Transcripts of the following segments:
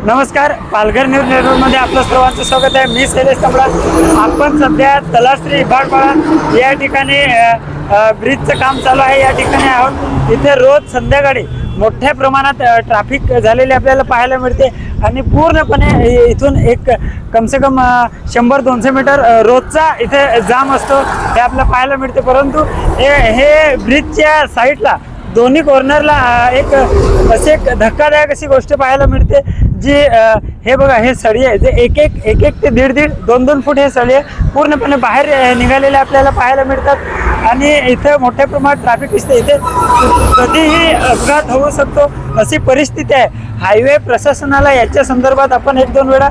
नमस्कार, पालघर न्यूज नेटवर्कमध्ये आपलं सर्वांचं स्वागत आहे। मी शैलेश तांबडा। आपण सध्या तलासरी हिबाळपाडा या ठिकाणी ब्रिजचं काम चालू आहे या ठिकाणी आहोत। इथे रोज संध्याकाळी मोठ्या प्रमाणात ट्रॅफिक झालेली आपल्याला पाहायला मिळते आणि पूर्णपणे इथून एक कम से कम 100-200 मीटर रोजचा इथे जाम असतो हे आपल्याला पाहायला मिळते। परंतु हे ब्रिजच्या साईडला दोन्ही कॉर्नरला एक असे एक धक्कादायक अशी गोष्ट पाहायला मिळते जी हे बघा, हे सळी जे एक ते दीड 2 फूट हे सळी पूर्णपणे बाहेर निघालेले आपल्याला पाहायला मिळतात आणि इथे मोठ्या प्रमाणात ट्रॅफिक दिसते। इथे कधीही अपघात होऊ शकतो अशी परिस्थिती आहे। हायवे प्रशासनाला याच्या संदर्भात आपण 1-2 वेळा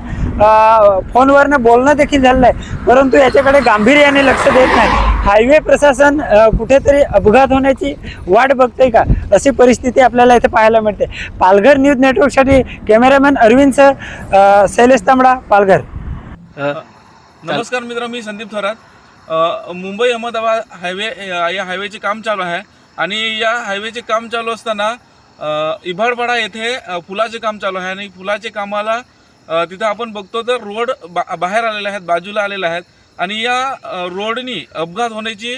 फोनवरनं बोलणं देखील झालेलं आहे, परंतु याच्याकडे गांभीर्याने लक्ष देत नाही। हायवे प्रशासन कुठेतरी अपघात होण्याची वाट बघते का अशी परिस्थिती आपल्याला इथे पाहायला मिळते। पालघर न्यूज नेटवर्कसाठी कॅमेरामॅन अरविंद सर, शैलेश तांबडा, पालघर। नमस्कार मित्र, मी संदीप थोरात। मुंबई अहमदाबाद हायवे या हायवेचे काम चालू आहे आणि या हायवेचे काम चालू असताना हिबाळपाडा येथे पुलाचे काम चालू आहे आणि पुलाचे कामाला तिथं आपण बघतो तर रोड बाहेर आलेले आहेत, बाजूला आलेले आहेत आणि या रोडनी अपघात होण्याची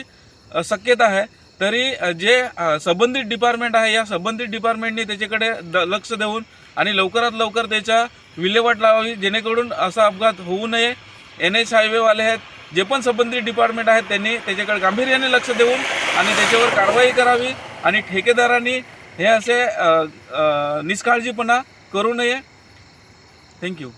शक्यता आहे। तरी जे संबंधित डिपार्टमेंट आहे या संबंधित डिपार्टमेंटने त्याच्याकडे लक्ष देऊन आणि लवकरात लवकर त्याचा विल्हेवाट लावावी जेणेकरून असा अपघात होऊ नये। NH हायवेवाले आहेत, जे पण संबंधित डिपार्टमेंट आहेत त्यांनी त्याच्याकडे गांभीर्याने लक्ष देऊन आणि त्याच्यावर कारवाई करावी आणि ठेकेदारांनी हे असे निष्काळजीपणा करू नये। थँक्यू।